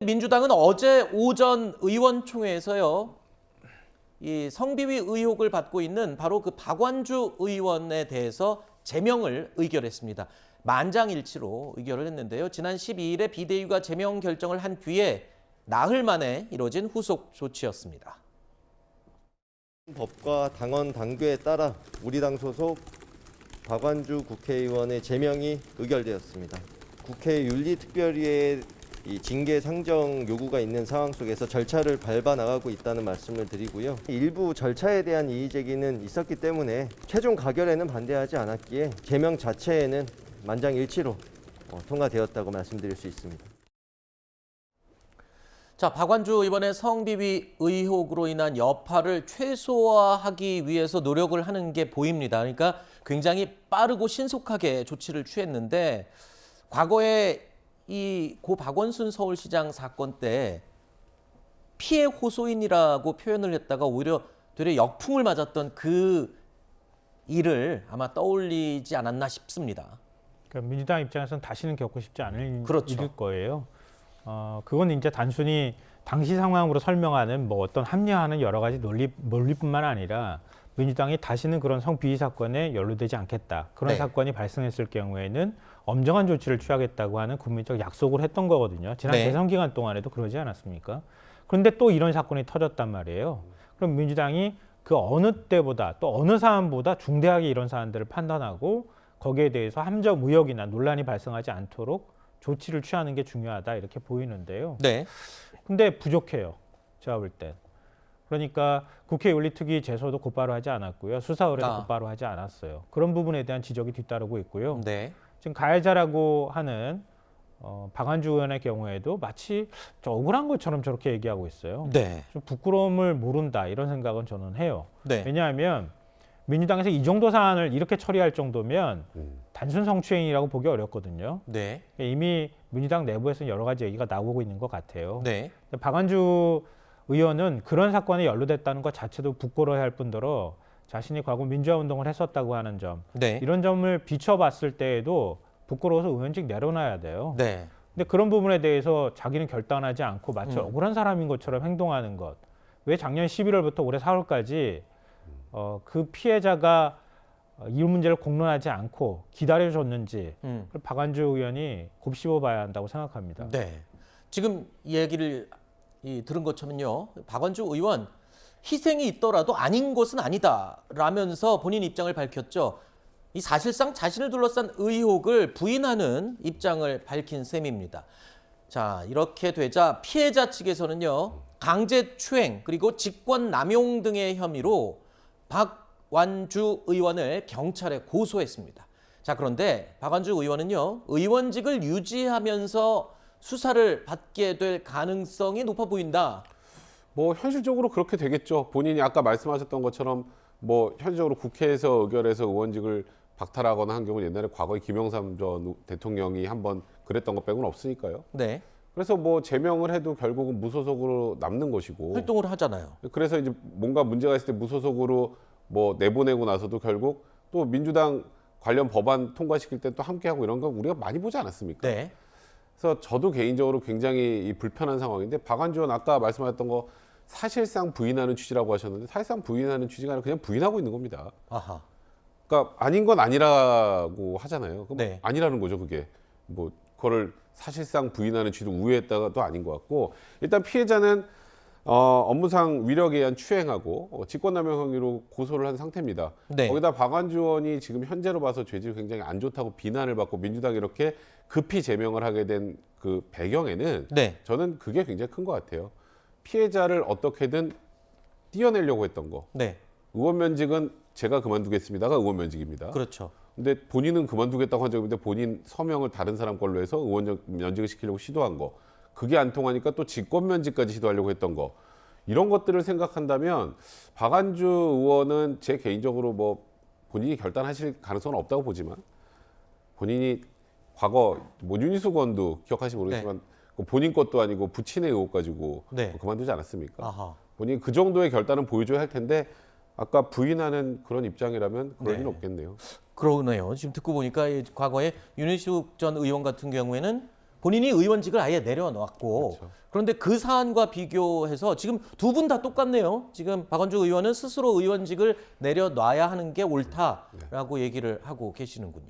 민주당은 어제 오전 의원총회에서요. 이 성비위 의혹을 받고 있는 바로 그 박완주 의원에 대해서 제명을 의결했습니다. 만장일치로 의결을 했는데요. 지난 12일에 비대위가 제명 결정을 한 뒤에 나흘 만에 이뤄진 후속 조치였습니다. 법과 당원 당규에 따라 우리 당 소속 박완주 국회의원의 제명이 의결되었습니다. 국회 윤리특별위의 이 징계 상정 요구가 있는 상황 속에서 절차를 밟아 나가고 있다는 말씀을 드리고요. 일부 절차에 대한 이의 제기는 있었기 때문에 최종 가결에는 반대하지 않았기에 제명 자체에는 만장일치로 통과되었다고 말씀드릴 수 있습니다. 자, 박완주 의원의 성비위 의혹으로 인한 여파를 최소화하기 위해서 노력을 하는 게 보입니다. 그러니까 굉장히 빠르고 신속하게 조치를 취했는데 과거에 이 고 박원순 서울시장 사건 때 피해 호소인이라고 표현을 했다가 오히려 되려 역풍을 맞았던 그 일을 아마 떠올리지 않았나 싶습니다. 그러니까 민주당 입장에서는 다시는 겪고 싶지 않을 그렇죠. 일일 거예요. 그건 이제 단순히 당시 상황으로 설명하는 뭐 어떤 합리화하는 여러 가지 논리뿐만 아니라 민주당이 다시는 그런 성비위 사건에 연루되지 않겠다. 그런 네. 사건이 발생했을 경우에는 엄정한 조치를 취하겠다고 하는 국민적 약속을 했던 거거든요. 지난 네. 대선 기간 동안에도 그러지 않았습니까? 그런데 또 이런 사건이 터졌단 말이에요. 그럼 민주당이 그 어느 때보다 또 어느 사안보다 중대하게 이런 사안들을 판단하고 거기에 대해서 함정 의혹이나 논란이 발생하지 않도록 조치를 취하는 게 중요하다 이렇게 보이는데요. 네. 근데 부족해요. 제가 볼 땐. 그러니까 국회 윤리특위 제소도 곧바로 하지 않았고요. 수사 의뢰도 곧바로 하지 않았어요. 그런 부분에 대한 지적이 뒤따르고 있고요. 네. 지금 가해자라고 하는 박완주 의원의 경우에도 마치 저 억울한 것처럼 저렇게 얘기하고 있어요. 네. 좀 부끄러움을 모른다 이런 생각은 저는 해요. 네. 왜냐하면 민주당에서 이 정도 사안을 이렇게 처리할 정도면 단순 성추행이라고 보기 어렵거든요. 네. 이미 민주당 내부에서는 여러 가지 얘기가 나오고 있는 것 같아요. 네. 박완주 의원은 그런 사건에 연루됐다는 것 자체도 부끄러워할 뿐더러 자신이 과거 민주화 운동을 했었다고 하는 점, 네. 이런 점을 비춰봤을 때에도 부끄러워서 의원직 내려놔야 돼요. 네. 근데 그런 부분에 대해서 자기는 결단하지 않고 마치 억울한 사람인 것처럼 행동하는 것. 왜 작년 11월부터 올해 4월까지 그 피해자가 이 문제를 공론하지 않고 기다려줬는지 박완주 의원이 곱씹어봐야 한다고 생각합니다. 네. 지금 이 얘기를 들은 것처럼요. 박완주 의원 희생이 있더라도 아닌 것은 아니다라면서 본인 입장을 밝혔죠. 이 사실상 자신을 둘러싼 의혹을 부인하는 입장을 밝힌 셈입니다. 자, 이렇게 되자 피해자 측에서는요. 강제추행 그리고 직권남용 등의 혐의로 박완주 의원을 경찰에 고소했습니다. 자, 그런데 박완주 의원은요. 의원직을 유지하면서 수사를 받게 될 가능성이 높아 보인다. 뭐 현실적으로 그렇게 되겠죠. 본인이 아까 말씀하셨던 것처럼 뭐 현실적으로 국회에서 의결해서 의원직을 박탈하거나 한 경우는 옛날에 과거에 김영삼 전 대통령이 한번 그랬던 것 빼고는 없으니까요. 네. 그래서 뭐 제명을 해도 결국은 무소속으로 남는 것이고. 활동을 하잖아요. 그래서 이제 뭔가 문제가 있을 때 무소속으로 뭐 내보내고 나서도 결국 또 민주당 관련 법안 통과시킬 때 또 함께하고 이런 거 우리가 많이 보지 않았습니까? 네. 그래서 저도 개인적으로 굉장히 불편한 상황인데 박완주 의원 아까 말씀하셨던 거 사실상 부인하는 취지라고 하셨는데 사실상 부인하는 취지가 아니라 그냥 부인하고 있는 겁니다. 아하. 그러니까 아닌 건 아니라고 하잖아요. 그럼 네. 아니라는 거죠, 그게. 뭐 그거를 사실상 부인하는 취지로 우회했다가도 아닌 것 같고 일단 피해자는 업무상 위력에 의한 추행하고 직권남용 혐의로 고소를 한 상태입니다. 네. 거기다 박완주 의원이 지금 현재로 봐서 죄질이 굉장히 안 좋다고 비난을 받고 민주당이 이렇게 급히 제명을 하게 된 그 배경에는 네. 저는 그게 굉장히 큰 것 같아요. 피해자를 어떻게든 띄어내려고 했던 거. 네. 의원 면직은 제가 그만두겠습니다가 의원 면직입니다. 그렇죠. 근데 본인은 그만두겠다고 한 적이 있는데 본인 서명을 다른 사람 걸로 해서 의원 면직을 시키려고 시도한 거. 그게 안 통하니까 또 직권 면직까지 시도하려고 했던 거. 이런 것들을 생각한다면 박완주 의원은 제 개인적으로 뭐 본인이 결단하실 가능성은 없다고 보지만 본인이 과거 뭐 윤희숙 의원도 기억하실지 모르겠지만 그 본인 것도 아니고 부친의 의혹 가지고 네. 그만두지 않았습니까? 아하. 본인이 그 정도의 결단은 보여줘야 할 텐데 아까 부인하는 그런 입장이라면 그럴 네. 일은 없겠네요. 그러네요. 지금 듣고 보니까 과거에 윤희숙 전 의원 같은 경우에는 본인이 의원직을 아예 내려놓았고 그렇죠. 그런데 그 사안과 비교해서 지금 두 분 다 똑같네요. 지금 박원주 의원은 스스로 의원직을 내려놔야 하는 게 옳다라고 얘기를 하고 계시는군요.